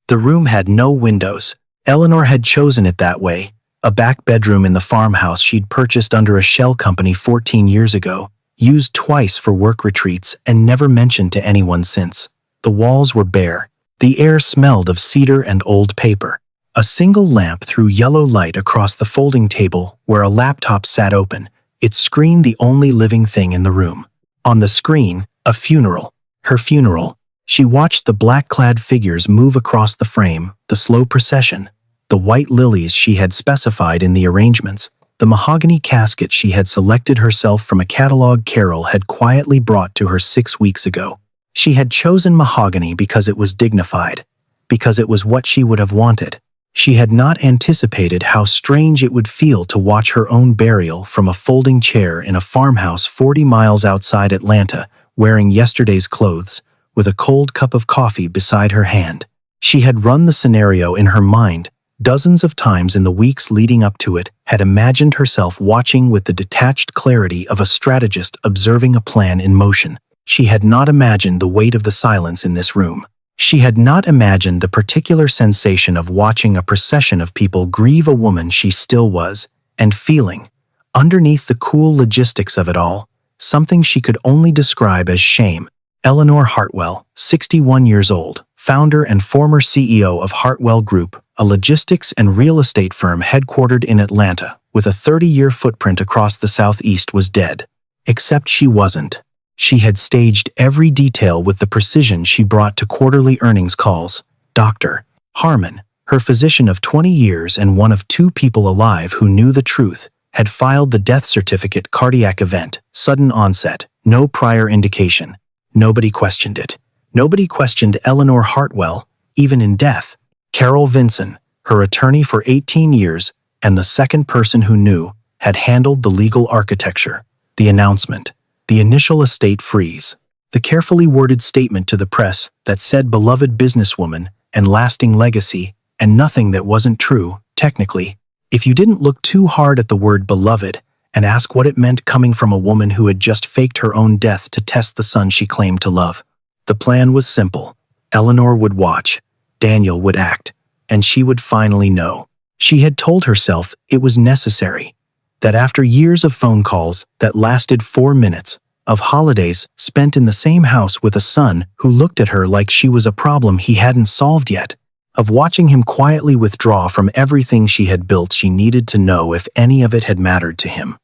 The room had no windows. Eleanor had chosen it that way, a back bedroom in the farmhouse she'd purchased under a shell company 14 years ago, used twice for work retreats and never mentioned to anyone since. The walls were bare. The air smelled of cedar and old paper. A single lamp threw yellow light across the folding table where a laptop sat open, its screen the only living thing in the room. On the screen, a funeral. Her funeral. She watched the black-clad figures move across the frame, the slow procession, the white lilies she had specified in the arrangements, the mahogany casket she had selected herself from a catalog Carol had quietly brought to her 6 weeks ago. She had chosen mahogany because it was dignified, because it was what she would have wanted. She had not anticipated how strange it would feel to watch her own burial from a folding chair in a farmhouse 40 miles outside Atlanta, wearing yesterday's clothes, with a cold cup of coffee beside her hand. She had run the scenario in her mind dozens of times in the weeks leading up to it, had imagined herself watching with the detached clarity of a strategist observing a plan in motion. She had not imagined the weight of the silence in this room. She had not imagined the particular sensation of watching a procession of people grieve a woman she still was, and feeling, underneath the cool logistics of it all, something she could only describe as shame. Eleanor Hartwell, 61 years old, founder and former CEO of Hartwell Group, a logistics and real estate firm headquartered in Atlanta, with a 30-year footprint across the Southeast, was dead. Except she wasn't. She had staged every detail with the precision she brought to quarterly earnings calls. Dr. Harmon, her physician of 20 years and one of 2 people alive who knew the truth, had filed the death certificate. Cardiac event, sudden onset, no prior indication. Nobody questioned it. Nobody questioned Eleanor Hartwell, even in death. Carol Vinson, her attorney for 18 years, and the second person who knew, had handled the legal architecture, the announcement, the initial estate freeze, the carefully worded statement to the press that said beloved businesswoman and lasting legacy, and nothing that wasn't true, technically, if you didn't look too hard at the word beloved and ask what it meant coming from a woman who had just faked her own death to test the son she claimed to love. The plan was simple. Eleanor would watch, Daniel would act, and she would finally know. She had told herself it was necessary, that after years of phone calls that lasted 4 minutes, of holidays spent in the same house with a son who looked at her like she was a problem he hadn't solved yet, of watching him quietly withdraw from everything she had built, she needed to know if any of it had mattered to him.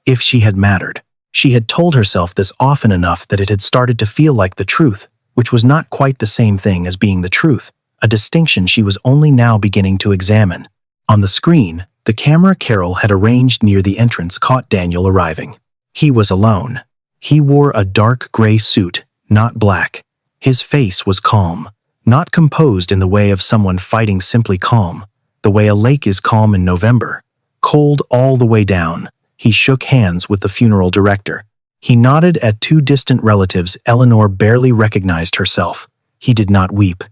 If she had mattered. She had told herself this often enough that it had started to feel like the truth, which was not quite the same thing as being the truth, a distinction she was only now beginning to examine. On the screen, the camera Carol had arranged near the entrance caught Daniel arriving. He was alone. He wore a dark gray suit, not black. His face was calm, not composed in the way of someone fighting, simply calm, the way a lake is calm in November, cold all the way down. He shook hands with the funeral director. He nodded at 2 distant relatives. Eleanor barely recognized herself. He did not weep.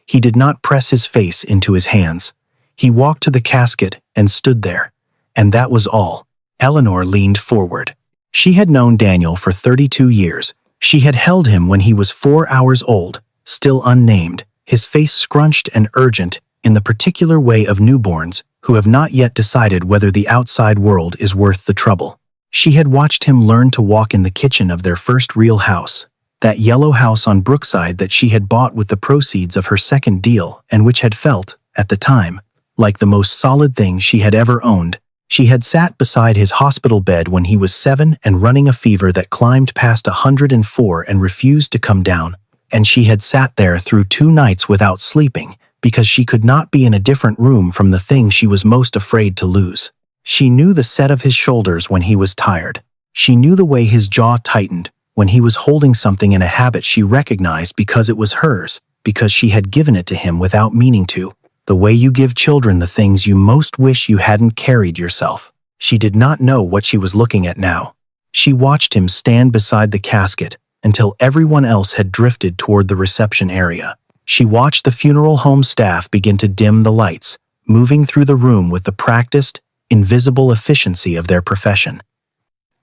He did not press his face into his hands. He walked to the casket and stood there. And that was all. Eleanor leaned forward. She had known Daniel for 32 years. She had held him when he was 4 hours old, still unnamed, his face scrunched and urgent in the particular way of newborns who have not yet decided whether the outside world is worth the trouble. She had watched him learn to walk in the kitchen of their first real house, that yellow house on Brookside that she had bought with the proceeds of her second deal and which had felt, at the time, like the most solid thing she had ever owned. She had sat beside his hospital bed when he was 7 and running a fever that climbed past 104 and refused to come down, and she had sat there through 2 nights without sleeping because she could not be in a different room from the thing she was most afraid to lose. She knew the set of his shoulders when he was tired. She knew the way his jaw tightened when he was holding something in a habit she recognized because it was hers, because she had given it to him without meaning to. The way you give children the things you most wish you hadn't carried yourself. She did not know what she was looking at now. She watched him stand beside the casket until everyone else had drifted toward the reception area. She watched the funeral home staff begin to dim the lights, moving through the room with the practiced, invisible efficiency of their profession.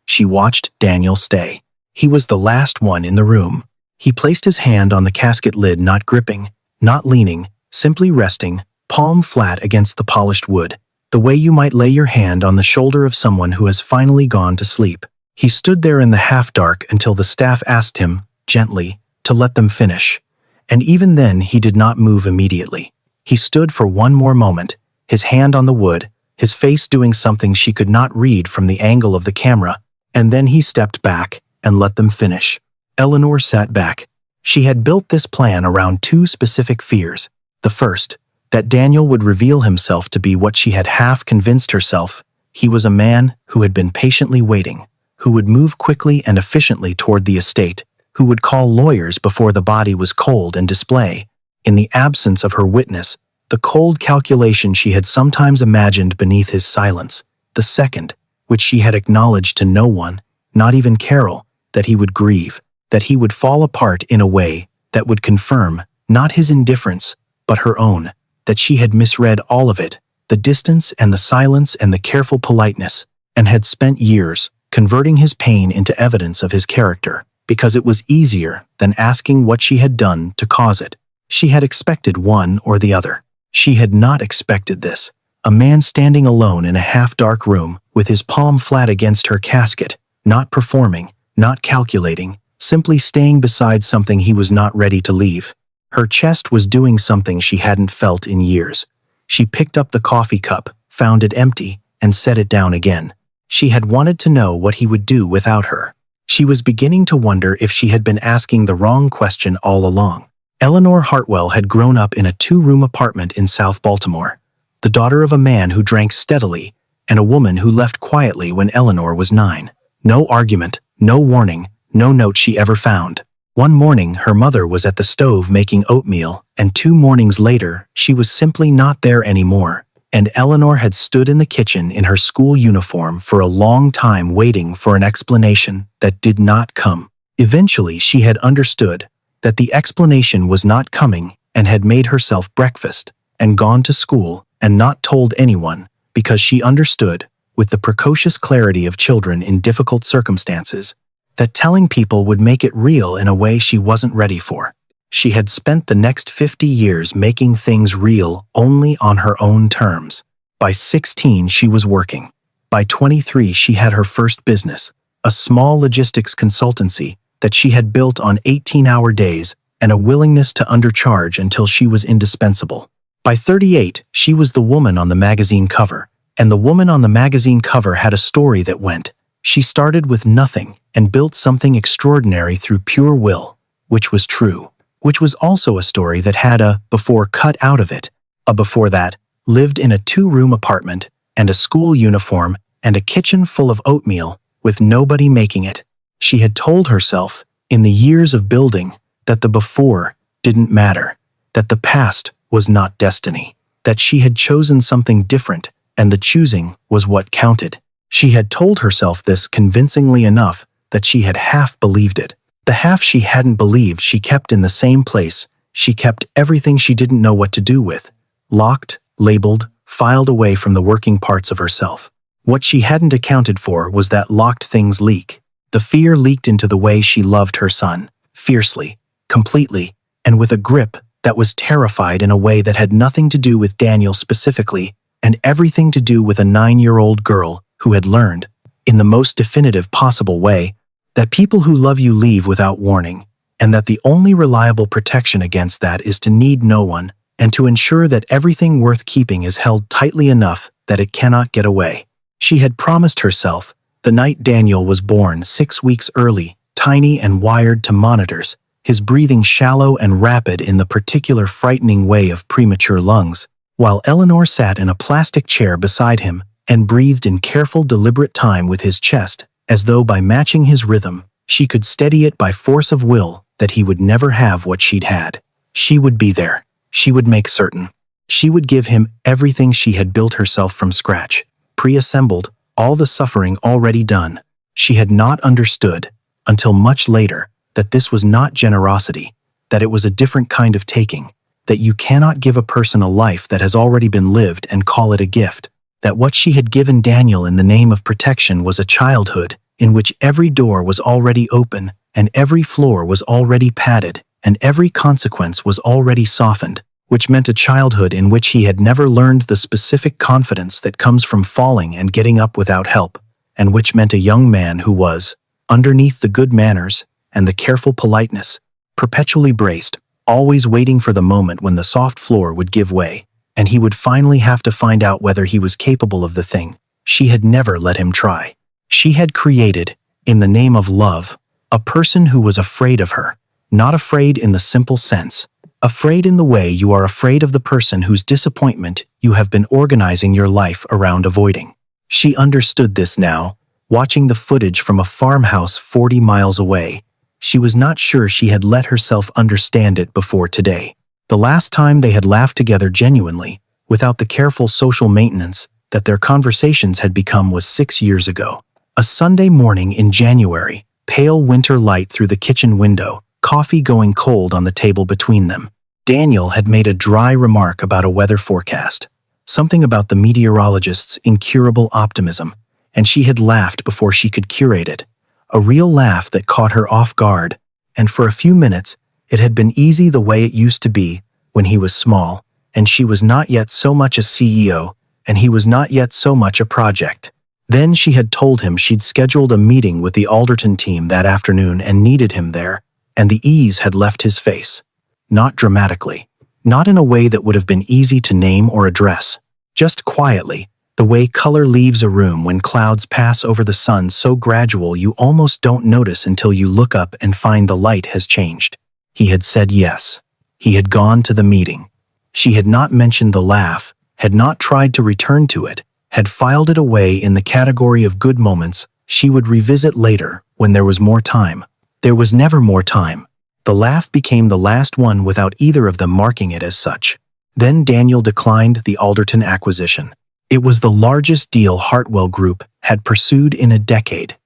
She watched Daniel stay. He was the last one in the room. He placed his hand on the casket lid, not gripping, not leaning, simply resting, palm flat against the polished wood, the way you might lay your hand on the shoulder of someone who has finally gone to sleep. He stood there in the half-dark until the staff asked him, gently, to let them finish. And even then he did not move immediately. He stood for one more moment, his hand on the wood, his face doing something she could not read from the angle of the camera, and then he stepped back and let them finish. Eleanor sat back. She had built this plan around two specific fears. The first, that Daniel would reveal himself to be what she had half convinced herself. He was a man who had been patiently waiting, who would move quickly and efficiently toward the estate, who would call lawyers before the body was cold and display, in the absence of her witness, the cold calculation she had sometimes imagined beneath his silence. The second, which she had acknowledged to no one, not even Carol, that he would grieve, that he would fall apart in a way that would confirm, not his indifference, but her own, that she had misread all of it, the distance and the silence and the careful politeness, and had spent years converting his pain into evidence of his character, because it was easier than asking what she had done to cause it. She had expected one or the other. She had not expected this. A man standing alone in a half-dark room, with his palm flat against her casket, not performing, not calculating, simply staying beside something he was not ready to leave. Her chest was doing something she hadn't felt in years. She picked up the coffee cup, found it empty, and set it down again. She had wanted to know what he would do without her. She was beginning to wonder if she had been asking the wrong question all along. Eleanor Hartwell had grown up in a two-room apartment in South Baltimore, the daughter of a man who drank steadily and a woman who left quietly when Eleanor was 9. No argument, no warning, no note she ever found. One morning her mother was at the stove making oatmeal, and 2 mornings later she was simply not there anymore, and Eleanor had stood in the kitchen in her school uniform for a long time waiting for an explanation that did not come. Eventually she had understood that the explanation was not coming and had made herself breakfast and gone to school and not told anyone, because she understood, with the precocious clarity of children in difficult circumstances, that telling people would make it real in a way she wasn't ready for. She had spent the next 50 years making things real only on her own terms. By 16 she was working. By 23 she had her first business, a small logistics consultancy that she had built on 18-hour days and a willingness to undercharge until she was indispensable. By 38 she was the woman on the magazine cover, and the woman on the magazine cover had a story that went. She started with nothing and built something extraordinary through pure will, which was true, which was also a story that had a before cut out of it. A before that lived in a 2-room apartment and a school uniform and a kitchen full of oatmeal with nobody making it. She had told herself, in the years of building, that the before didn't matter, that the past was not destiny, that she had chosen something different and the choosing was what counted. She had told herself this convincingly enough that she had half believed it. The half she hadn't believed she kept in the same place. She kept everything she didn't know what to do with, locked, labeled, filed away from the working parts of herself. What she hadn't accounted for was that locked things leak. The fear leaked into the way she loved her son, fiercely, completely, and with a grip that was terrified in a way that had nothing to do with Daniel specifically, and everything to do with a 9-year-old girl who had learned, in the most definitive possible way, that people who love you leave without warning, and that the only reliable protection against that is to need no one, and to ensure that everything worth keeping is held tightly enough that it cannot get away. She had promised herself, the night Daniel was born 6 weeks early, tiny and wired to monitors, his breathing shallow and rapid in the particular frightening way of premature lungs, while Eleanor sat in a plastic chair beside him and breathed in careful, deliberate time with his chest, as though by matching his rhythm, she could steady it by force of will that he would never have what she'd had. She would be there. She would make certain. She would give him everything she had built herself from scratch, pre-assembled, all the suffering already done. She had not understood, until much later, that this was not generosity, that it was a different kind of taking, that you cannot give a person a life that has already been lived and call it a gift, that what she had given Daniel in the name of protection was a childhood in which every door was already open and every floor was already padded and every consequence was already softened, which meant a childhood in which he had never learned the specific confidence that comes from falling and getting up without help, and which meant a young man who was, underneath the good manners and the careful politeness, perpetually braced, always waiting for the moment when the soft floor would give way, and he would finally have to find out whether he was capable of the thing she had never let him try. She had created, in the name of love, a person who was afraid of her, not afraid in the simple sense, afraid in the way you are afraid of the person whose disappointment you have been organizing your life around avoiding. She understood this now, watching the footage from a farmhouse 40 miles away. She was not sure she had let herself understand it before today. The last time they had laughed together genuinely, without the careful social maintenance that their conversations had become, was 6 years ago. A Sunday morning in January, pale winter light through the kitchen window, coffee going cold on the table between them. Daniel had made a dry remark about a weather forecast, something about the meteorologist's incurable optimism, and she had laughed before she could curate it, a real laugh that caught her off guard, and for a few minutes it had been easy the way it used to be when he was small, and she was not yet so much a CEO, and he was not yet so much a project. Then she had told him she'd scheduled a meeting with the Alderton team that afternoon and needed him there, and the ease had left his face. Not dramatically, not in a way that would have been easy to name or address, just quietly, the way color leaves a room when clouds pass over the sun, so gradual you almost don't notice until you look up and find the light has changed. He had said yes. He had gone to the meeting. She had not mentioned the laugh, had not tried to return to it, had filed it away in the category of good moments she would revisit later when there was more time. There was never more time. The laugh became the last one without either of them marking it as such. Then Daniel declined the Alderton acquisition. It was the largest deal Hartwell Group had pursued in a decade.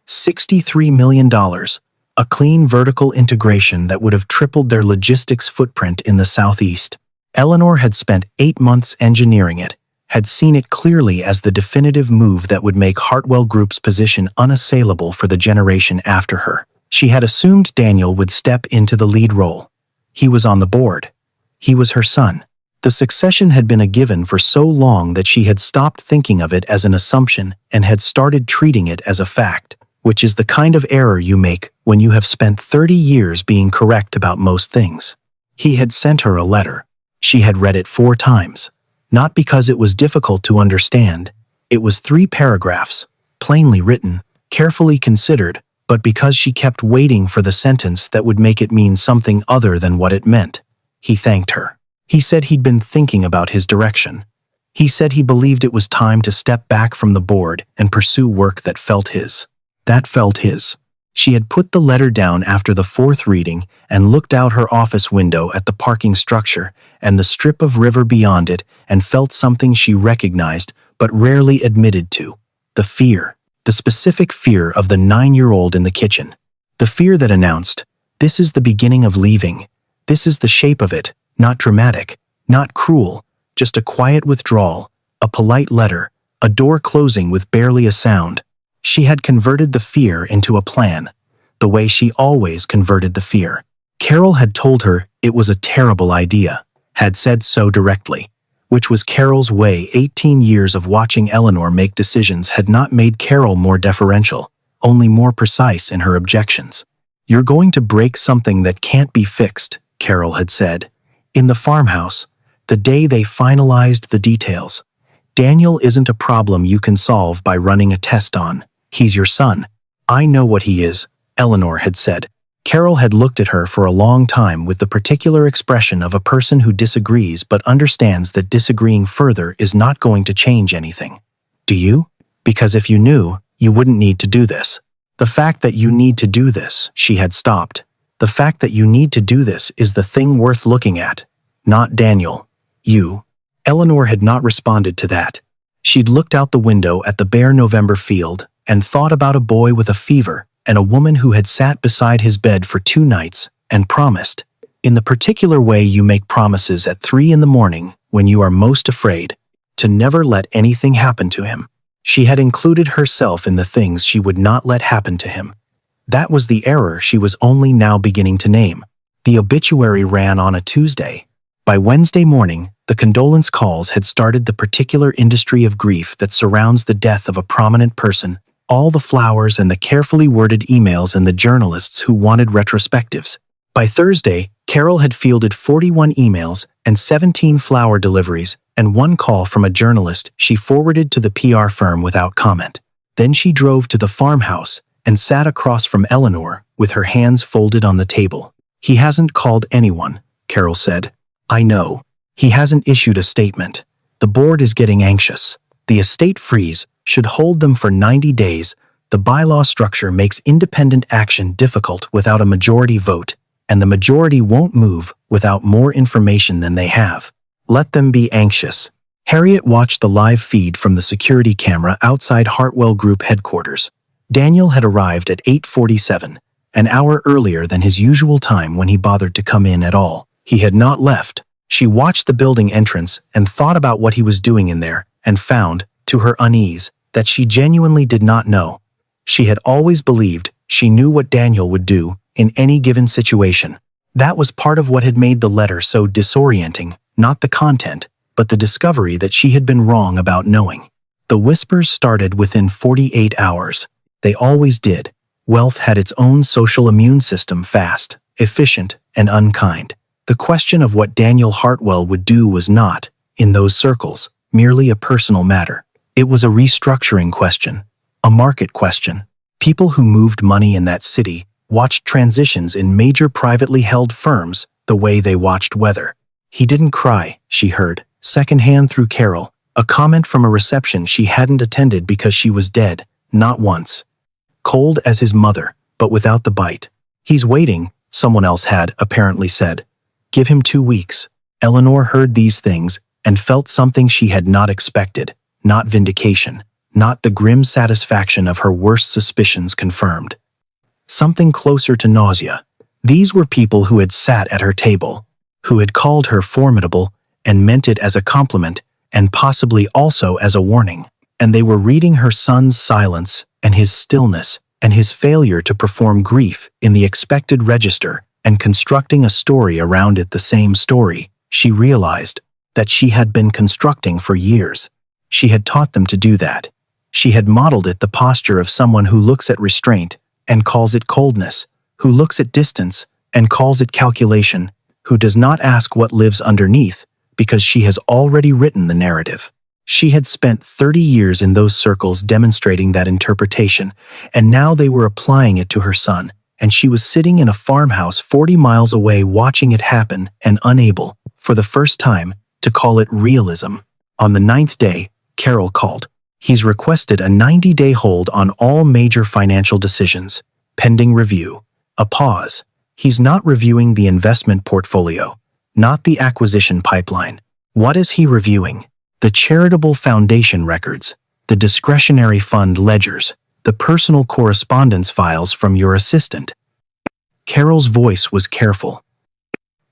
$63 million, a clean vertical integration that would have tripled their logistics footprint in the Southeast. Eleanor had spent 8 months engineering it, had seen it clearly as the definitive move that would make Hartwell Group's position unassailable for the generation after her. She had assumed Daniel would step into the lead role. He was on the board. He was her son. The succession had been a given for so long that she had stopped thinking of it as an assumption and had started treating it as a fact, which is the kind of error you make when you have spent 30 years being correct about most things. He had sent her a letter. She had read it 4 times. Not because it was difficult to understand. It was 3 paragraphs, plainly written, carefully considered, but because she kept waiting for the sentence that would make it mean something other than what it meant. He thanked her. He said he'd been thinking about his direction. He said he believed it was time to step back from the board and pursue work that felt his. That felt his. She had put the letter down after the 4th reading and looked out her office window at the parking structure and the strip of river beyond it and felt something she recognized but rarely admitted to. The fear. The specific fear of the 9-year-old in the kitchen. The fear that announced, this is the beginning of leaving. This is the shape of it, not dramatic, not cruel, just a quiet withdrawal, a polite letter, a door closing with barely a sound. She had converted the fear into a plan, the way she always converted the fear. Carol had told her it was a terrible idea, had said so directly, which was Carol's way. 18 years of watching Eleanor make decisions had not made Carol more deferential, only more precise in her objections. You're going to break something that can't be fixed, Carol had said. In the farmhouse, the day they finalized the details. Daniel isn't a problem you can solve by running a test on. He's your son. I know what he is, Eleanor had said. Carol had looked at her for a long time with the particular expression of a person who disagrees but understands that disagreeing further is not going to change anything. Do you? Because if you knew, you wouldn't need to do this. The fact that you need to do this, she had stopped. The fact that you need to do this is the thing worth looking at. Not Daniel. You. Eleanor had not responded to that. She'd looked out the window at the bare November field and thought about a boy with a fever and a woman who had sat beside his bed for 2 nights and promised, in the particular way you make promises at 3 in the morning when you are most afraid, to never let anything happen to him. She had included herself in the things she would not let happen to him. That was the error she was only now beginning to name. The obituary ran on a Tuesday. By Wednesday morning, the condolence calls had started the particular industry of grief that surrounds the death of a prominent person, all the flowers and the carefully worded emails and the journalists who wanted retrospectives. By Thursday, Carol had fielded 41 emails and 17 flower deliveries and one call from a journalist she forwarded to the PR firm without comment. Then she drove to the farmhouse and sat across from Eleanor with her hands folded on the table. "He hasn't called anyone," Carol said. "I know. He hasn't issued a statement. The board is getting anxious. The estate freeze should hold them for 90 days. The bylaw structure makes independent action difficult without a majority vote, and the majority won't move without more information than they have. Let them be anxious." Harriet watched the live feed from the security camera outside Hartwell Group headquarters. Daniel had arrived at 8:47, an hour earlier than his usual time when he bothered to come in at all. He had not left. She watched the building entrance and thought about what he was doing in there, and found, to her unease, that she genuinely did not know. She had always believed she knew what Daniel would do in any given situation. That was part of what had made the letter so disorienting, not the content, but the discovery that she had been wrong about knowing. The whispers started within 48 hours. They always did. Wealth had its own social immune system, fast, efficient, and unkind. The question of what Daniel Hartwell would do was not, in those circles, merely a personal matter. It was a restructuring question, a market question. People who moved money in that city watched transitions in major privately held firms the way they watched weather. "He didn't cry," she heard, secondhand through Carol, a comment from a reception she hadn't attended because she was dead, not once. Cold as his mother, but without the bite. "He's waiting," someone else had apparently said. "Give him 2 weeks." Eleanor heard these things and felt something she had not expected, not vindication, not the grim satisfaction of her worst suspicions confirmed. Something closer to nausea. These were people who had sat at her table, who had called her formidable and meant it as a compliment and possibly also as a warning. And they were reading her son's silence and his stillness and his failure to perform grief in the expected register and constructing a story around it, the same story she realized that she had been constructing for years. She had taught them to do that. She had modeled it, the posture of someone who looks at restraint and calls it coldness, who looks at distance and calls it calculation, who does not ask what lives underneath because she has already written the narrative. She had spent 30 years in those circles demonstrating that interpretation, and now they were applying it to her son, and she was sitting in a farmhouse 40 miles away watching it happen and unable, for the first time, to call it realism. On the 9th day, Carol called. "He's requested a 90-day hold on all major financial decisions, pending review." A pause. "He's not reviewing the investment portfolio, not the acquisition pipeline. What is he reviewing? The charitable foundation records, the discretionary fund ledgers, the personal correspondence files from your assistant." Carol's voice was careful.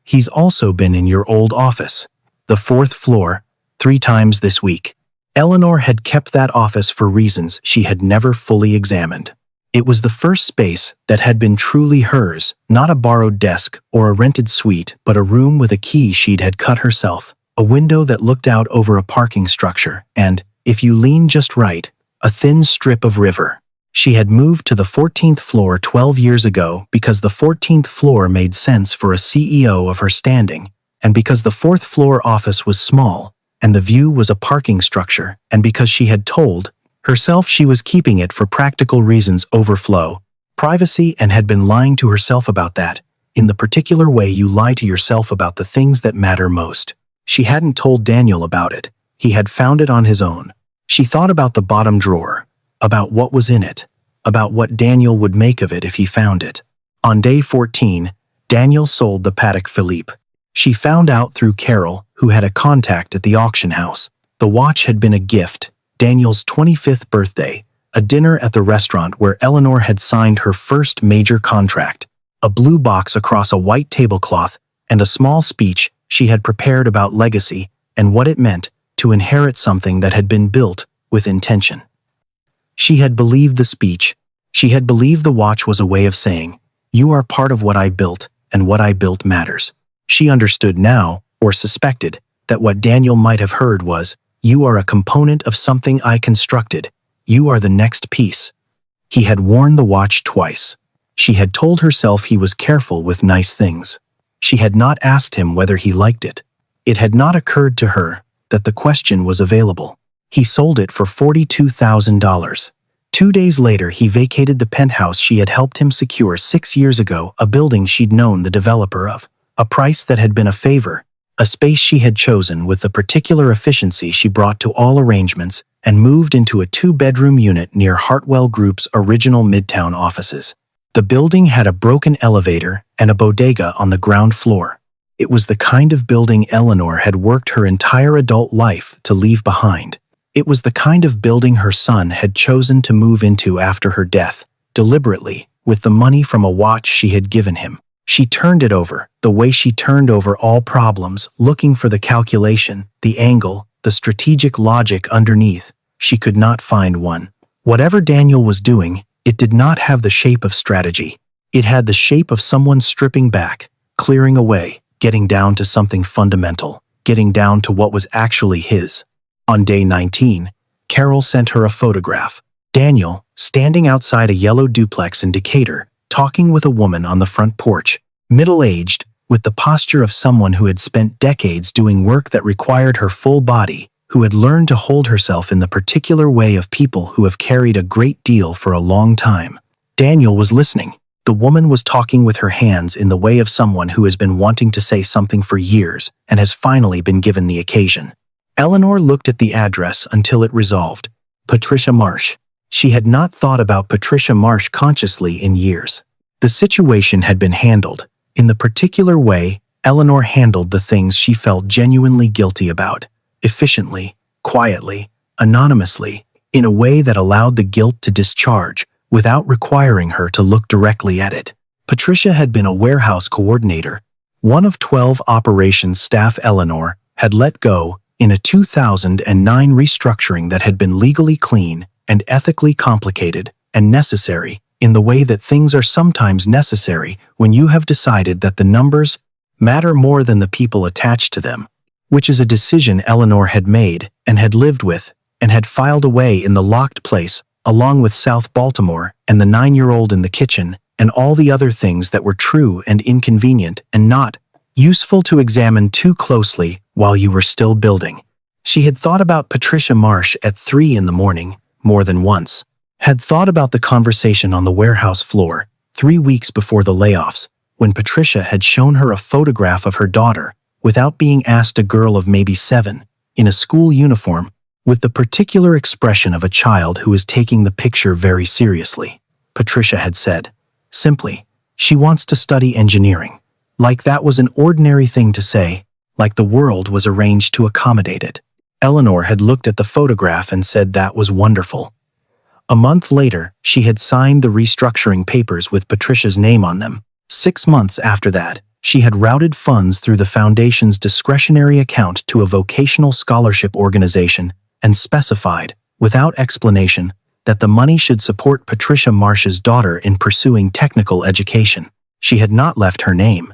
"He's also been in your old office, the 4th floor, 3 times this week." Eleanor had kept that office for reasons she had never fully examined. It was the first space that had been truly hers, not a borrowed desk or a rented suite, but a room with a key she'd had cut herself, a window that looked out over a parking structure, and, if you lean just right, a thin strip of river. She had moved to the 14th floor 12 years ago because the 14th floor made sense for a CEO of her standing, and because the 4th floor office was small, and the view was a parking structure, and because she had told herself she was keeping it for practical reasons, overflow, privacy, and had been lying to herself about that, in the particular way you lie to yourself about the things that matter most. She hadn't told Daniel about it. He had found it on his own. She thought about the bottom drawer, about what was in it, about what Daniel would make of it if he found it. On day 14, Daniel sold the Patek Philippe. She found out through Carol, who had a contact at the auction house. The watch had been a gift, Daniel's 25th birthday, a dinner at the restaurant where Eleanor had signed her first major contract, a blue box across a white tablecloth, and a small speech she had prepared about legacy and what it meant to inherit something that had been built with intention. She had believed the speech. She had believed the watch was a way of saying, "You are part of what I built, and what I built matters." She understood now or suspected, that what Daniel might have heard was, "You are a component of something I constructed. You are the next piece." He had worn the watch twice. She had told herself he was careful with nice things. She had not asked him whether he liked it. It had not occurred to her that the question was available. He sold it for $42,000. 2 days later, he vacated the penthouse she had helped him secure 6 years ago, a building she'd known the developer of, a price that had been a favor, a space she had chosen with the particular efficiency she brought to all arrangements, and moved into a 2-bedroom unit near Hartwell Group's original Midtown offices. The building had a broken elevator and a bodega on the ground floor. It was the kind of building Eleanor had worked her entire adult life to leave behind. It was the kind of building her son had chosen to move into after her death, deliberately, with the money from a watch she had given him. She turned it over, the way she turned over all problems, looking for the calculation, the angle, the strategic logic underneath. She could not find one. Whatever Daniel was doing, it did not have the shape of strategy. It had the shape of someone stripping back, clearing away, getting down to something fundamental, getting down to what was actually his. On day 19, Carol sent her a photograph. Daniel, standing outside a yellow duplex in Decatur, talking with a woman on the front porch, middle-aged, with the posture of someone who had spent decades doing work that required her full body, who had learned to hold herself in the particular way of people who have carried a great deal for a long time. Daniel was listening. The woman was talking with her hands in the way of someone who has been wanting to say something for years and has finally been given the occasion. Eleanor looked at the address until it resolved. Patricia Marsh. She had not thought about Patricia Marsh consciously in years. The situation had been handled. In the particular way Eleanor handled the things she felt genuinely guilty about. Efficiently, quietly, anonymously, in a way that allowed the guilt to discharge without requiring her to look directly at it. Patricia had been a warehouse coordinator, one of 12 operations staff Eleanor had let go in a 2009 restructuring that had been legally clean and ethically complicated and necessary in the way that things are sometimes necessary when you have decided that the numbers matter more than the people attached to them, which is a decision Eleanor had made and had lived with and had filed away in the locked place along with South Baltimore and the 9-year-old in the kitchen and all the other things that were true and inconvenient and not useful to examine too closely while you were still building. She had thought about Patricia Marsh at 3 in the morning, more than once. Had thought about the conversation on the warehouse floor 3 weeks before the layoffs, when Patricia had shown her a photograph of her daughter, without being asked, a girl of maybe 7, in a school uniform, with the particular expression of a child who is taking the picture very seriously. Patricia had said, simply, she wants to study engineering. Like that was an ordinary thing to say, like the world was arranged to accommodate it. Eleanor had looked at the photograph and said that was wonderful. A month later, she had signed the restructuring papers with Patricia's name on them. 6 months after that, she had routed funds through the foundation's discretionary account to a vocational scholarship organization and specified, without explanation, that the money should support Patricia Marsh's daughter in pursuing technical education. She had not left her name.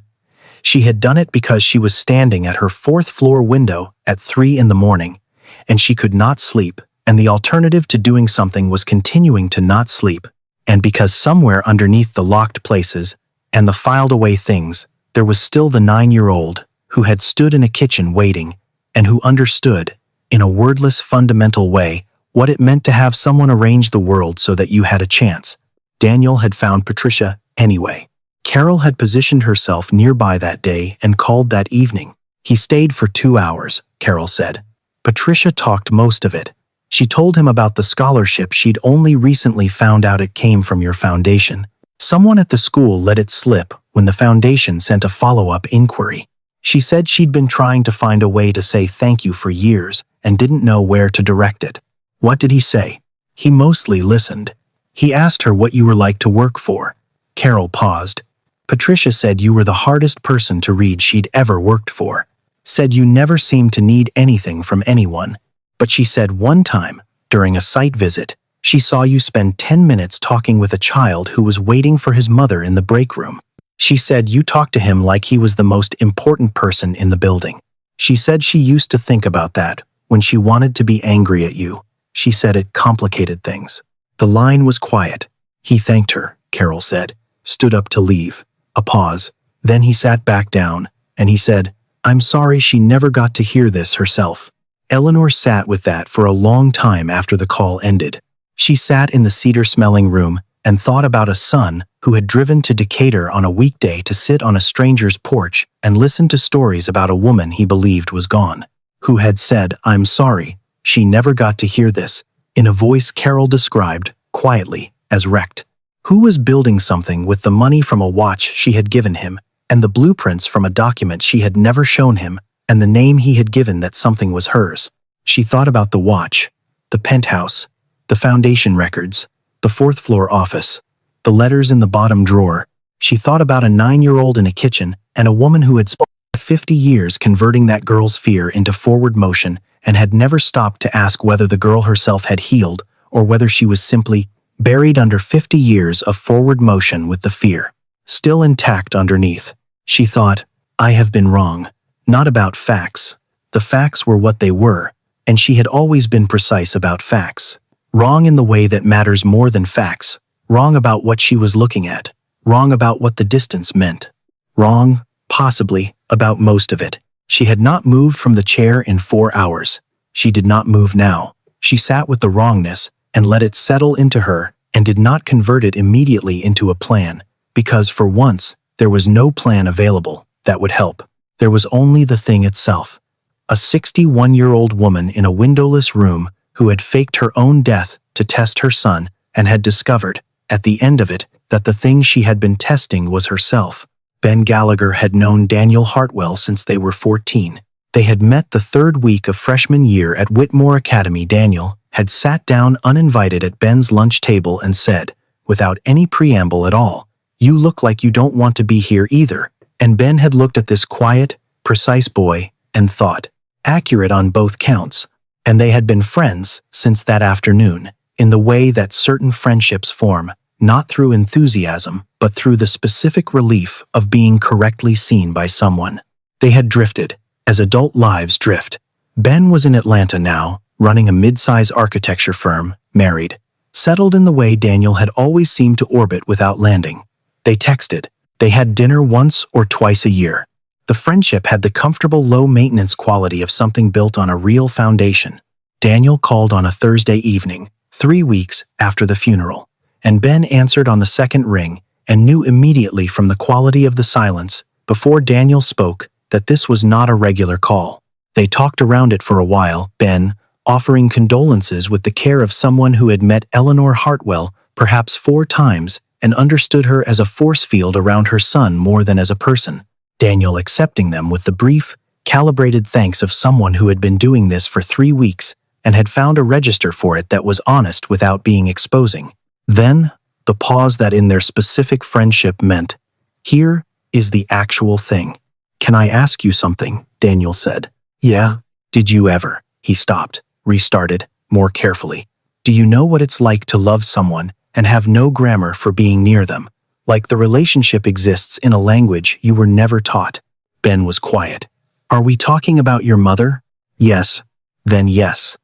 She had done it because she was standing at her 4th-floor window at 3 in the morning, and she could not sleep, and the alternative to doing something was continuing to not sleep, and because somewhere underneath the locked places and the filed-away things, there was still the 9-year-old who had stood in a kitchen waiting and who understood, in a wordless fundamental way, what it meant to have someone arrange the world so that you had a chance. Daniel had found Patricia anyway. Carol had positioned herself nearby that day and called that evening. He stayed for 2 hours, Carol said. Patricia talked most of it. She told him about the scholarship she'd only recently found out it came from your foundation. Someone at the school let it slip when the foundation sent a follow-up inquiry. She said she'd been trying to find a way to say thank you for years and didn't know where to direct it. What did he say? He mostly listened. He asked her what you were like to work for. Carol paused. Patricia said you were the hardest person to read she'd ever worked for. Said you never seemed to need anything from anyone. But she said one time, during a site visit, she saw you spend 10 minutes talking with a child who was waiting for his mother in the break room. She said you talked to him like he was the most important person in the building. She said she used to think about that when she wanted to be angry at you. She said it complicated things. The line was quiet. He thanked her, Carol said, stood up to leave. A pause. Then he sat back down, and he said, I'm sorry she never got to hear this herself. Eleanor sat with that for a long time after the call ended. She sat in the cedar-smelling room and thought about a son who had driven to Decatur on a weekday to sit on a stranger's porch and listen to stories about a woman he believed was gone, who had said, I'm sorry, she never got to hear this, in a voice Carol described, quietly, as wrecked. Who was building something with the money from a watch she had given him, and the blueprints from a document she had never shown him, and the name he had given that something was hers. She thought about the watch, the penthouse, the foundation records, the fourth-floor office, the letters in the bottom drawer. She thought about a 9-year-old in a kitchen and a woman who had spent 50 years converting that girl's fear into forward motion and had never stopped to ask whether the girl herself had healed or whether she was simply buried under 50 years of forward motion with the fear still intact underneath. She thought, I have been wrong. Not about facts. The facts were what they were, and she had always been precise about facts. Wrong in the way that matters more than facts. Wrong about what she was looking at. Wrong about what the distance meant. Wrong, possibly, about most of it. She had not moved from the chair in 4 hours. She did not move now. She sat with the wrongness and let it settle into her and did not convert it immediately into a plan, because for once, there was no plan available that would help. There was only the thing itself. A 61-year-old woman in a windowless room who had faked her own death to test her son and had discovered, at the end of it, that the thing she had been testing was herself. Ben Gallagher had known Daniel Hartwell since they were 14. They had met the 3rd week of freshman year at Whitmore Academy. Daniel had sat down uninvited at Ben's lunch table and said, without any preamble at all, you look like you don't want to be here either. And Ben had looked at this quiet, precise boy and thought, accurate on both counts. And they had been friends since that afternoon, in the way that certain friendships form, not through enthusiasm, but through the specific relief of being correctly seen by someone. They had drifted, as adult lives drift. Ben was in Atlanta now, running a mid-size architecture firm, married, settled in the way Daniel had always seemed to orbit without landing. They texted. They had dinner once or twice a year. The friendship had the comfortable low-maintenance quality of something built on a real foundation. Daniel called on a Thursday evening, 3 weeks after the funeral, and Ben answered on the second ring and knew immediately from the quality of the silence, before Daniel spoke, that this was not a regular call. They talked around it for a while, Ben offering condolences with the care of someone who had met Eleanor Hartwell perhaps 4 times and understood her as a force field around her son more than as a person. Daniel accepting them with the brief, calibrated thanks of someone who had been doing this for 3 weeks and had found a register for it that was honest without being exposing. Then, the pause that in their specific friendship meant, here is the actual thing. Can I ask you something? Daniel said. Yeah. Did you ever? He stopped, restarted, more carefully. Do you know what it's like to love someone and have no grammar for being near them? Like the relationship exists in a language you were never taught. Ben was quiet. Are we talking about your mother? Yes. Then yes.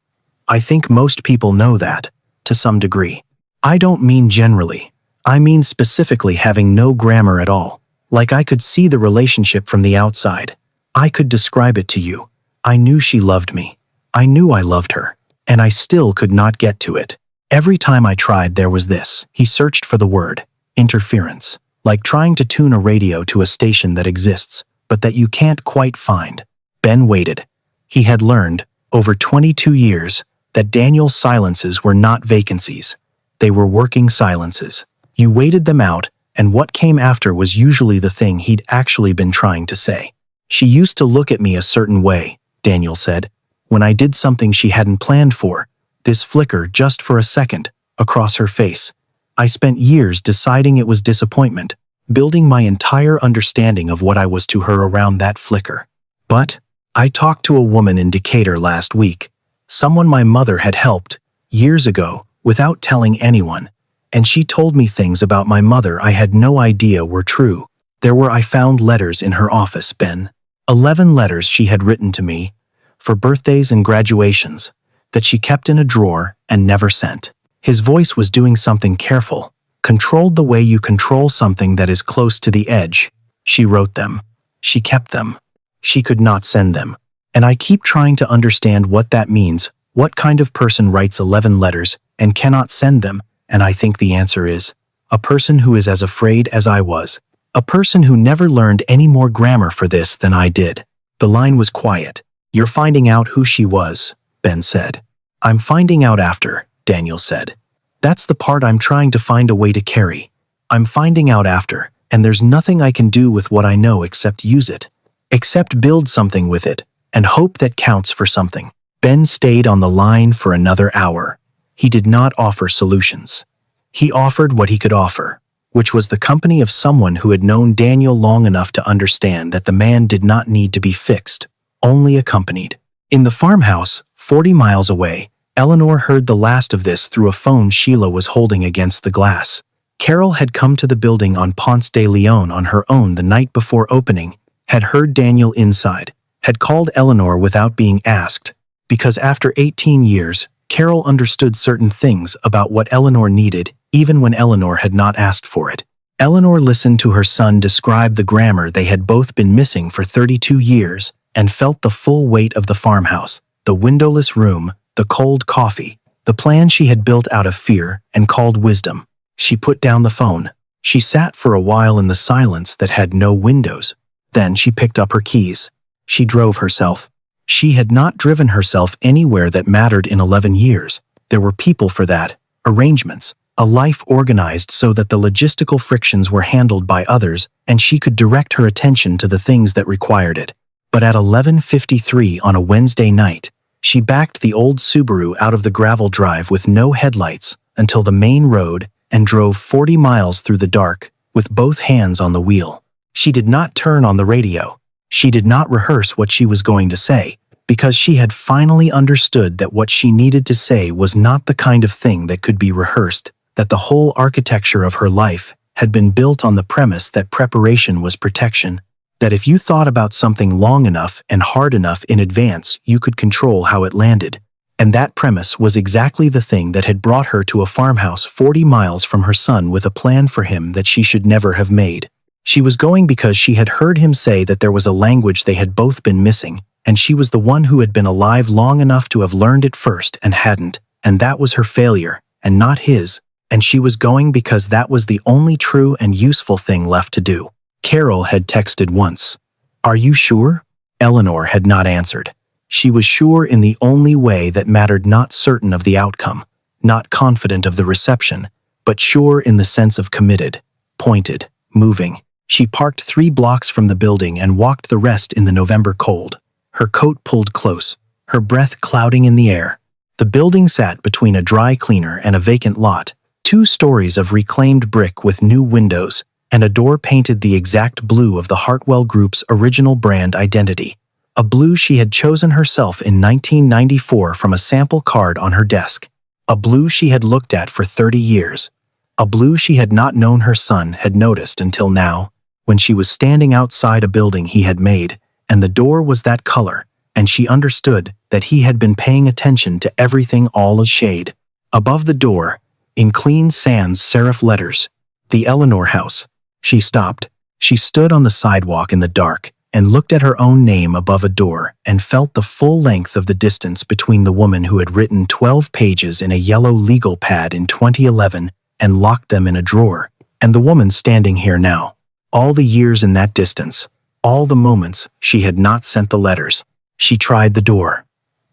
I think most people know that, to some degree. I don't mean generally. I mean specifically having no grammar at all. Like I could see the relationship from the outside. I could describe it to you. I knew she loved me. I knew I loved her. And I still could not get to it. Every time I tried, there was this. He searched for the word. Interference. Like trying to tune a radio to a station that exists, but that you can't quite find. Ben waited. He had learned, over 22 years, that Daniel's silences were not vacancies. They were working silences. You waited them out, and what came after was usually the thing he'd actually been trying to say. She used to look at me a certain way, Daniel said, when I did something she hadn't planned for. This flicker just for a second, across her face. I spent years deciding it was disappointment, building my entire understanding of what I was to her around that flicker. But I talked to a woman in Decatur last week, someone my mother had helped, years ago, without telling anyone, and she told me things about my mother I had no idea were true. There were I found letters in her office, Ben. 11 letters she had written to me, for birthdays and graduations, that she kept in a drawer and never sent. His voice was doing something careful, controlled the way you control something that is close to the edge. She wrote them. She kept them. She could not send them. And I keep trying to understand what that means. What kind of person writes 11 letters and cannot send them? And I think the answer is a person who is as afraid as I was. A person who never learned any more grammar for this than I did. The line was quiet. You're finding out who she was, Ben said. I'm finding out after, Daniel said. That's the part I'm trying to find a way to carry. I'm finding out after, and there's nothing I can do with what I know except use it. Except build something with it, and hope that counts for something. Ben stayed on the line for another hour. He did not offer solutions. He offered what he could offer, which was the company of someone who had known Daniel long enough to understand that the man did not need to be fixed, only accompanied. In the farmhouse, 40 miles away, Eleanor heard the last of this through a phone Sheila was holding against the glass. Carol had come to the building on Ponce de Leon on her own the night before opening, had heard Daniel inside, had called Eleanor without being asked, because after 18 years, Carol understood certain things about what Eleanor needed, even when Eleanor had not asked for it. Eleanor listened to her son describe the grammar they had both been missing for 32 years and felt the full weight of the farmhouse, the windowless room, the cold coffee, the plan she had built out of fear and called wisdom. She put down the phone. She sat for a while in the silence that had no windows. Then she picked up her keys. She drove herself. She had not driven herself anywhere that mattered in 11 years. There were people for that, arrangements, a life organized so that the logistical frictions were handled by others and she could direct her attention to the things that required it. But at 11:53 on a Wednesday night, she backed the old Subaru out of the gravel drive with no headlights until the main road and drove 40 miles through the dark with both hands on the wheel. She did not turn on the radio. She did not rehearse what she was going to say, because she had finally understood that what she needed to say was not the kind of thing that could be rehearsed, that the whole architecture of her life had been built on the premise that preparation was protection, that if you thought about something long enough and hard enough in advance, you could control how it landed. And that premise was exactly the thing that had brought her to a farmhouse 40 miles from her son with a plan for him that she should never have made. She was going because she had heard him say that there was a language they had both been missing, and she was the one who had been alive long enough to have learned it first and hadn't, and that was her failure, and not his, and she was going because that was the only true and useful thing left to do. Carol had texted once. "Are you sure?" Eleanor had not answered. She was sure in the only way that mattered, not certain of the outcome, not confident of the reception, but sure in the sense of committed, pointed, moving. She parked 3 blocks from the building and walked the rest in the November cold, her coat pulled close, her breath clouding in the air. The building sat between a dry cleaner and a vacant lot, 2 stories of reclaimed brick with new windows, and a door painted the exact blue of the Hartwell Group's original brand identity, a blue she had chosen herself in 1994 from a sample card on her desk, a blue she had looked at for 30 years, a blue she had not known her son had noticed until now, when she was standing outside a building he had made, and the door was that color, and she understood that he had been paying attention to everything, all a shade. Above the door, in clean sans serif letters, "The Eleanor House." She stopped. She stood on the sidewalk in the dark and looked at her own name above a door and felt the full length of the distance between the woman who had written 12 pages in a yellow legal pad in 2011 and locked them in a drawer, and the woman standing here now. All the years in that distance, all the moments she had not sent the letters. She tried the door.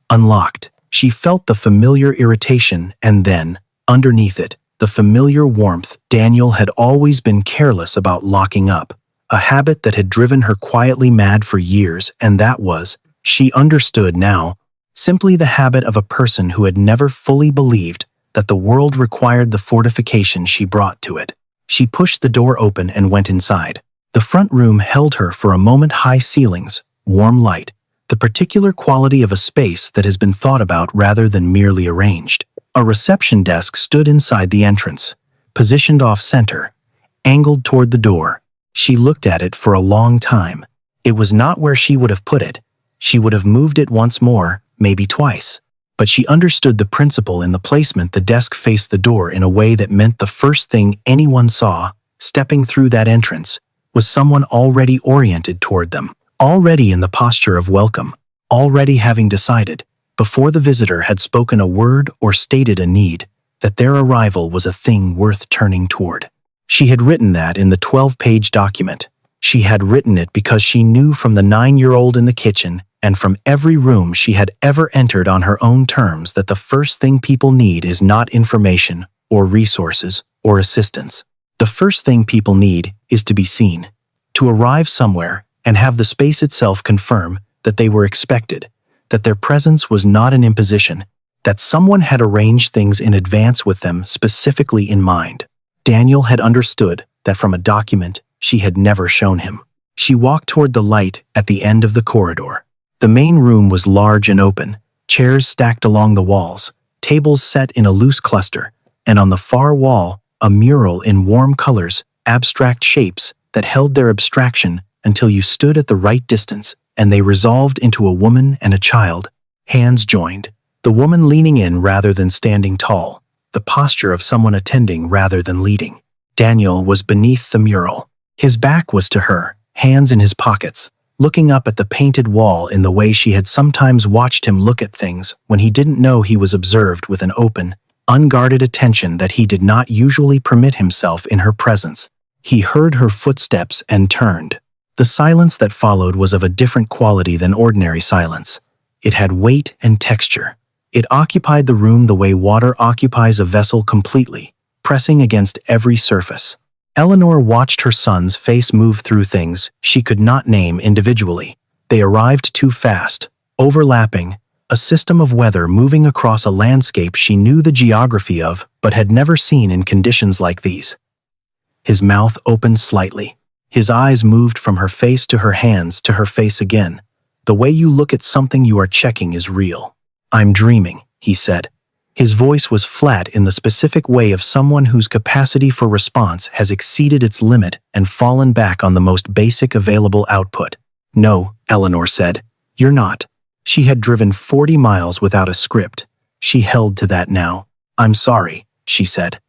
Unlocked. She felt the familiar irritation and then, underneath it, the familiar warmth. Daniel had always been careless about locking up, a habit that had driven her quietly mad for years, and that was, she understood now, simply the habit of a person who had never fully believed that the world required the fortification she brought to it. She pushed the door open and went inside. The front room held her for a moment. High ceilings, warm light, the particular quality of a space that has been thought about rather than merely arranged. A reception desk stood inside the entrance, positioned off-center, angled toward the door. She looked at it for a long time. It was not where she would have put it. She would have moved it once more, maybe twice. But she understood the principle in the placement. The desk faced the door in a way that meant the first thing anyone saw, stepping through that entrance, was someone already oriented toward them, already in the posture of welcome, already having decided, before the visitor had spoken a word or stated a need, that their arrival was a thing worth turning toward. She had written that in the 12-page document. She had written it because she knew from the 9-year-old in the kitchen and from every room she had ever entered on her own terms that the first thing people need is not information or resources or assistance. The first thing people need is to be seen, to arrive somewhere and have the space itself confirm that they were expected, that their presence was not an imposition, that someone had arranged things in advance with them specifically in mind. Daniel had understood that from a document she had never shown him. She walked toward the light at the end of the corridor. The main room was large and open, chairs stacked along the walls, tables set in a loose cluster, and on the far wall, a mural in warm colors, abstract shapes that held their abstraction until you stood at the right distance and they resolved into a woman and a child, hands joined, the woman leaning in rather than standing tall, the posture of someone attending rather than leading. Daniel was beneath the mural. His back was to her, hands in his pockets, looking up at the painted wall in the way she had sometimes watched him look at things when he didn't know he was observed, with an open, unguarded attention that he did not usually permit himself in her presence. He heard her footsteps and turned. The silence that followed was of a different quality than ordinary silence. It had weight and texture. It occupied the room the way water occupies a vessel completely, pressing against every surface. Eleanor watched her son's face move through things she could not name individually. They arrived too fast, overlapping, a system of weather moving across a landscape she knew the geography of but had never seen in conditions like these. His mouth opened slightly. His eyes moved from her face to her hands to her face again. The way you look at something you are checking is real. I'm dreaming, he said. His voice was flat in the specific way of someone whose capacity for response has exceeded its limit and fallen back on the most basic available output. No, Eleanor said. You're not. She had driven 40 miles without a script. She held to that now. I'm sorry, she said.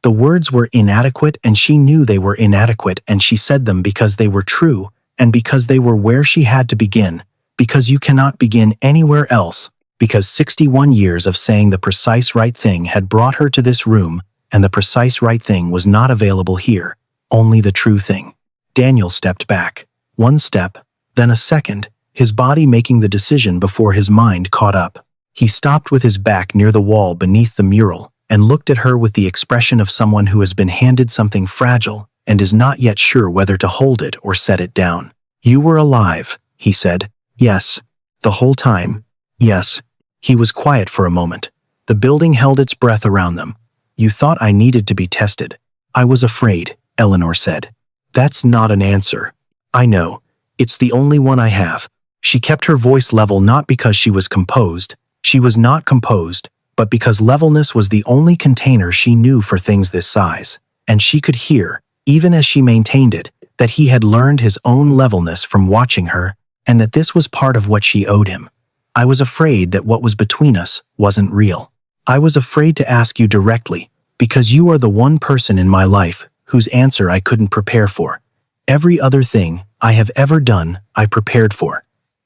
The words were inadequate and she knew they were inadequate, and she said them because they were true and because they were where she had to begin, because you cannot begin anywhere else. Because 61 years of saying the precise right thing had brought her to this room, and the precise right thing was not available here, only the true thing. Daniel stepped back. One step, then a second, his body making the decision before his mind caught up. He stopped with his back near the wall beneath the mural, and looked at her with the expression of someone who has been handed something fragile and is not yet sure whether to hold it or set it down. You were alive, he said. Yes. The whole time. Yes. He was quiet for a moment. The building held its breath around them. You thought I needed to be tested. I was afraid, Eleanor said. That's not an answer. I know. It's the only one I have. She kept her voice level not because she was composed. She was not composed, but because levelness was the only container she knew for things this size. And she could hear, even as she maintained it, that he had learned his own levelness from watching her, and that this was part of what she owed him. I was afraid that what was between us wasn't real. I was afraid to ask you directly, because you are the one person in my life whose answer I couldn't prepare for. Every other thing I have ever done, I prepared for.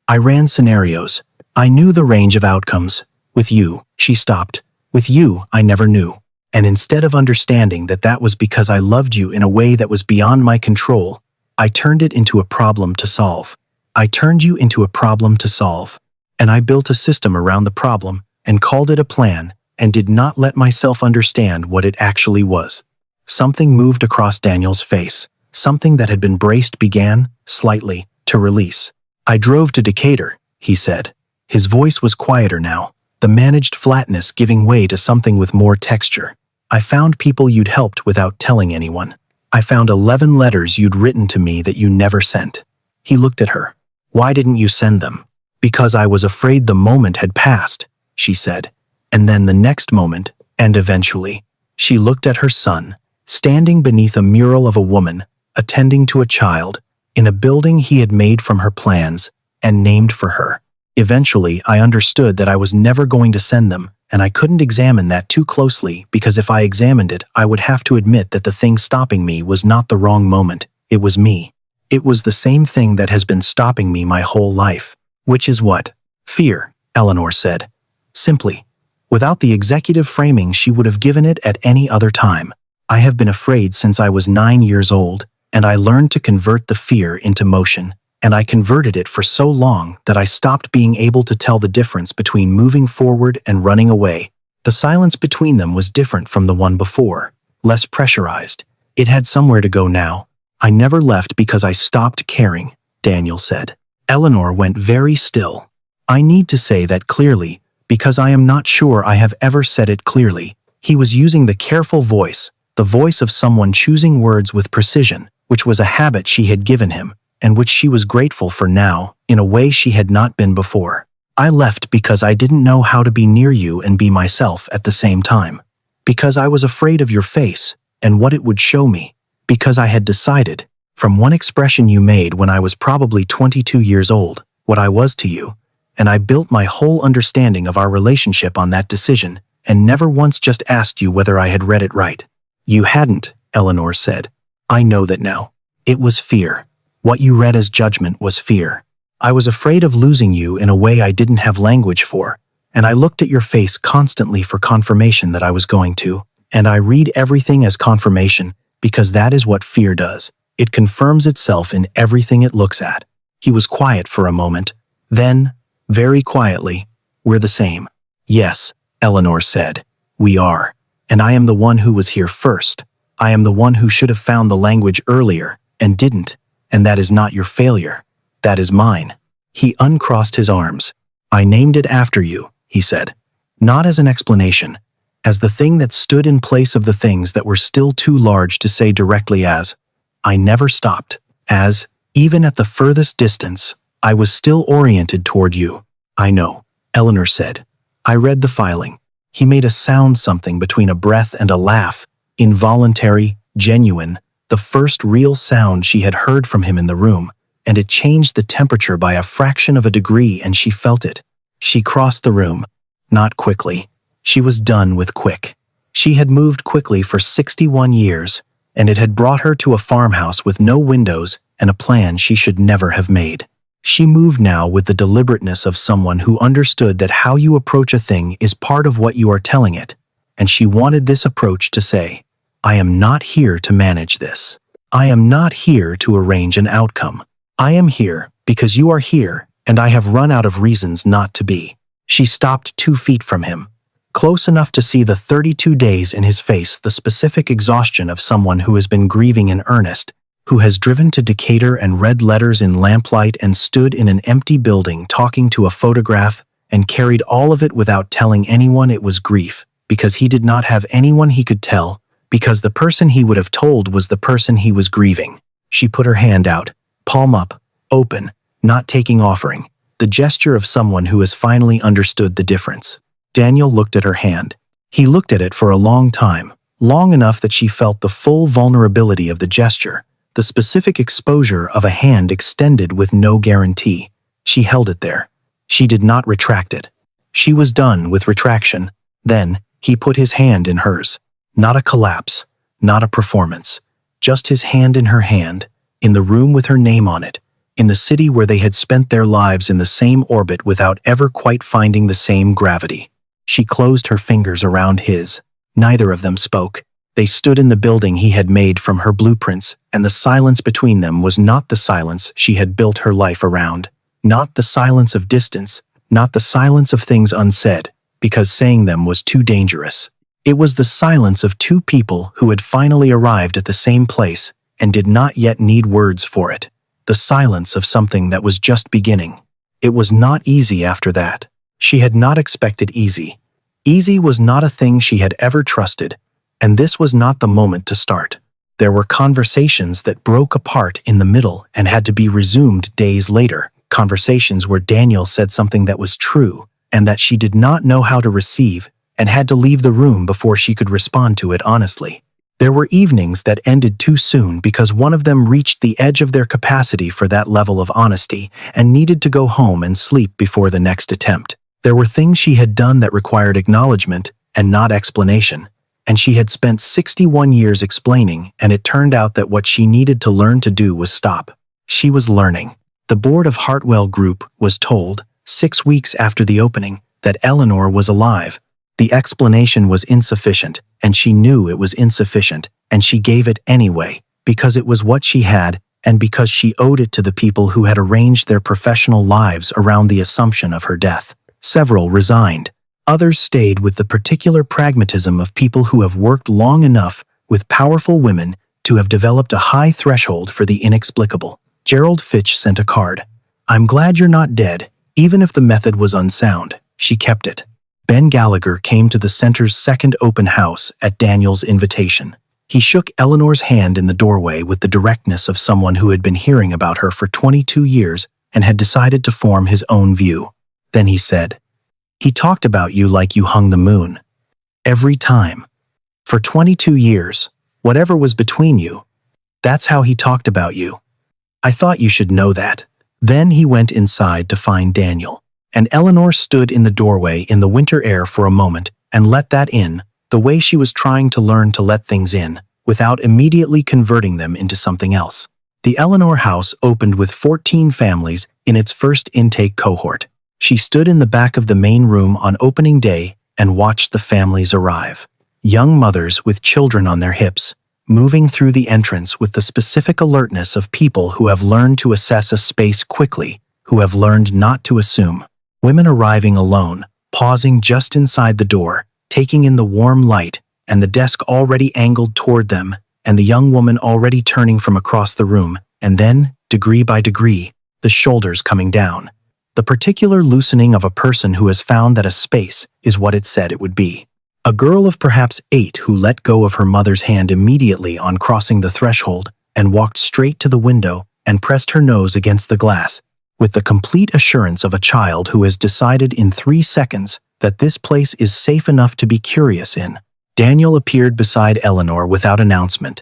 I ran scenarios. I knew the range of outcomes. With you, she stopped. With you, I never knew. And instead of understanding that that was because I loved you in a way that was beyond my control, I turned it into a problem to solve. I turned you into a problem to solve. And I built a system around the problem and called it a plan and did not let myself understand what it actually was. Something moved across Daniel's face. Something that had been braced began, slightly, to release. I drove to Decatur, he said. His voice was quieter now, the managed flatness giving way to something with more texture. I found people you'd helped without telling anyone. I found 11 letters you'd written to me that you never sent. He looked at her. Why didn't you send them? Because I was afraid the moment had passed, she said. And then the next moment, and eventually, she looked at her son, standing beneath a mural of a woman, attending to a child, in a building he had made from her plans and named for her. Eventually, I understood that I was never going to send them, and I couldn't examine that too closely because if I examined it, I would have to admit that the thing stopping me was not the wrong moment. It was me. It was the same thing that has been stopping me my whole life. Which is what? Fear, Eleanor said. Simply. Without the executive framing she would have given it at any other time. I have been afraid since I was 9 years old, and I learned to convert the fear into motion. And I converted it for so long that I stopped being able to tell the difference between moving forward and running away. The silence between them was different from the one before, less pressurized. It had somewhere to go now. I never left because I stopped caring, Daniel said. Eleanor went very still. I need to say that clearly, because I am not sure I have ever said it clearly. He was using the careful voice, the voice of someone choosing words with precision, which was a habit she had given him, and which she was grateful for now, in a way she had not been before. I left because I didn't know how to be near you and be myself at the same time. Because I was afraid of your face and what it would show me. Because I had decided, from one expression you made when I was probably 22 years old, what I was to you, and I built my whole understanding of our relationship on that decision, and never once just asked you whether I had read it right. You hadn't, Eleanor said. I know that now. It was fear. What you read as judgment was fear. I was afraid of losing you in a way I didn't have language for, and I looked at your face constantly for confirmation that I was going to, and I read everything as confirmation because that is what fear does. It confirms itself in everything it looks at. He was quiet for a moment. Then, very quietly, we're the same. Yes, Eleanor said. We are. And I am the one who was here first. I am the one who should have found the language earlier, and didn't. And that is not your failure. That is mine. He uncrossed his arms. I named it after you, he said. Not as an explanation, as the thing that stood in place of the things that were still too large to say directly as. I never stopped. As, even at the furthest distance, I was still oriented toward you. I know, Eleanor said. I read the filing. He made a sound something between a breath and a laugh, involuntary, genuine, the first real sound she had heard from him in the room, and it changed the temperature by a fraction of a degree and she felt it. She crossed the room. Not quickly. She was done with quick. She had moved quickly for 61 years, and it had brought her to a farmhouse with no windows and a plan she should never have made. She moved now with the deliberateness of someone who understood that how you approach a thing is part of what you are telling it, and she wanted this approach to say, I am not here to manage this. I am not here to arrange an outcome. I am here because you are here, and I have run out of reasons not to be. She stopped 2 feet from him, close enough to see the 32 days in his face, the specific exhaustion of someone who has been grieving in earnest, who has driven to Decatur and read letters in lamplight and stood in an empty building talking to a photograph and carried all of it without telling anyone it was grief, because he did not have anyone he could tell, because the person he would have told was the person he was grieving. She put her hand out, palm up, open, not taking offering, the gesture of someone who has finally understood the difference. Daniel looked at her hand. He looked at it for a long time, long enough that she felt the full vulnerability of the gesture, the specific exposure of a hand extended with no guarantee. She held it there. She did not retract it. She was done with retraction. Then, he put his hand in hers. Not a collapse, not a performance, just his hand in her hand, in the room with her name on it, in the city where they had spent their lives in the same orbit without ever quite finding the same gravity. She closed her fingers around his. Neither of them spoke. They stood in the building he had made from her blueprints, and the silence between them was not the silence she had built her life around, not the silence of distance, not the silence of things unsaid, because saying them was too dangerous. It was the silence of 2 people who had finally arrived at the same place and did not yet need words for it. The silence of something that was just beginning. It was not easy after that. She had not expected easy. Easy was not a thing she had ever trusted, and this was not the moment to start. There were conversations that broke apart in the middle and had to be resumed days later, conversations where Daniel said something that was true and that she did not know how to receive, and had to leave the room before she could respond to it honestly. There were evenings that ended too soon because one of them reached the edge of their capacity for that level of honesty and needed to go home and sleep before the next attempt. There were things she had done that required acknowledgement and not explanation, and she had spent 61 years explaining, and it turned out that what she needed to learn to do was stop. She was learning. The board of Hartwell Group was told, 6 weeks after the opening, that Eleanor was alive. The explanation was insufficient, and she knew it was insufficient, and she gave it anyway, because it was what she had, and because she owed it to the people who had arranged their professional lives around the assumption of her death. Several resigned. Others stayed with the particular pragmatism of people who have worked long enough with powerful women to have developed a high threshold for the inexplicable. Gerald Fitch sent a card. "I'm glad you're not dead, even if the method was unsound." She kept it. Ben Gallagher came to the center's second open house at Daniel's invitation. He shook Eleanor's hand in the doorway with the directness of someone who had been hearing about her for 22 years and had decided to form his own view. Then he said, "He talked about you like you hung the moon. Every time. For 22 years, whatever was between you, that's how he talked about you. I thought you should know that." Then he went inside to find Daniel, and Eleanor stood in the doorway in the winter air for a moment and let that in, the way she was trying to learn to let things in, without immediately converting them into something else. The Eleanor house opened with 14 families in its first intake cohort. She stood in the back of the main room on opening day and watched the families arrive. Young mothers with children on their hips, moving through the entrance with the specific alertness of people who have learned to assess a space quickly, who have learned not to assume. Women arriving alone, pausing just inside the door, taking in the warm light, and the desk already angled toward them, and the young woman already turning from across the room, and then, degree by degree, the shoulders coming down. The particular loosening of a person who has found that a space is what it said it would be. A girl of perhaps 8 who let go of her mother's hand immediately on crossing the threshold and walked straight to the window and pressed her nose against the glass, with the complete assurance of a child who has decided in 3 seconds that this place is safe enough to be curious in. Daniel appeared beside Eleanor without announcement,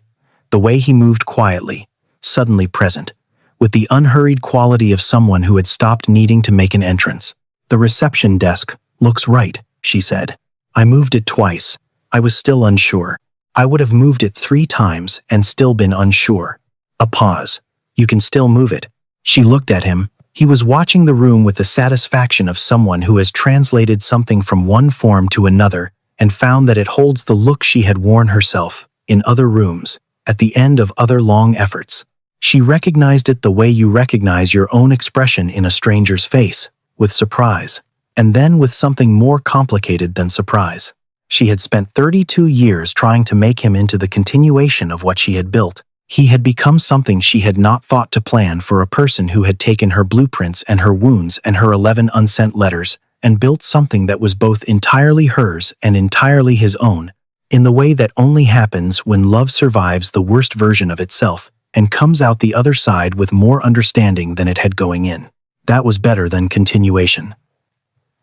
the way he moved quietly, suddenly present, with the unhurried quality of someone who had stopped needing to make an entrance. "The reception desk looks right," she said. "I moved it twice. I was still unsure. I would have moved it 3 times and still been unsure." A pause. "You can still move it." She looked at him. He was watching the room with the satisfaction of someone who has translated something from one form to another and found that it holds the look she had worn herself, in other rooms, at the end of other long efforts. She recognized it the way you recognize your own expression in a stranger's face, with surprise, and then with something more complicated than surprise. She had spent 32 years trying to make him into the continuation of what she had built. He had become something she had not thought to plan for a person who had taken her blueprints and her wounds and her 11 unsent letters and built something that was both entirely hers and entirely his own, in the way that only happens when love survives the worst version of itself and comes out the other side with more understanding than it had going in. That was better than continuation.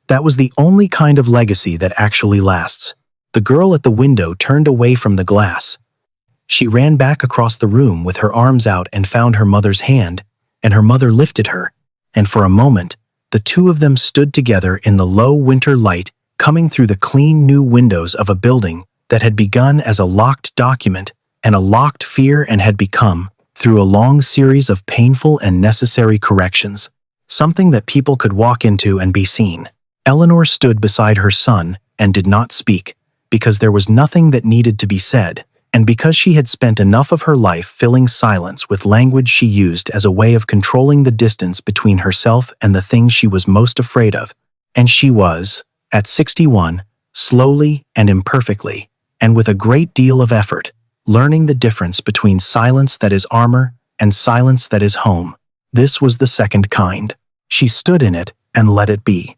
That was the only kind of legacy that actually lasts. The girl at the window turned away from the glass. She ran back across the room with her arms out and found her mother's hand, and her mother lifted her, and for a moment, the two of them stood together in the low winter light coming through the clean new windows of a building that had begun as a locked document and a locked fear and had become, through a long series of painful and necessary corrections, something that people could walk into and be seen. Eleanor stood beside her son and did not speak, because there was nothing that needed to be said, and because she had spent enough of her life filling silence with language she used as a way of controlling the distance between herself and the things she was most afraid of. And she was, at 61, slowly and imperfectly, and with a great deal of effort, learning the difference between silence that is armor and silence that is home. This was the second kind. She stood in it and let it be.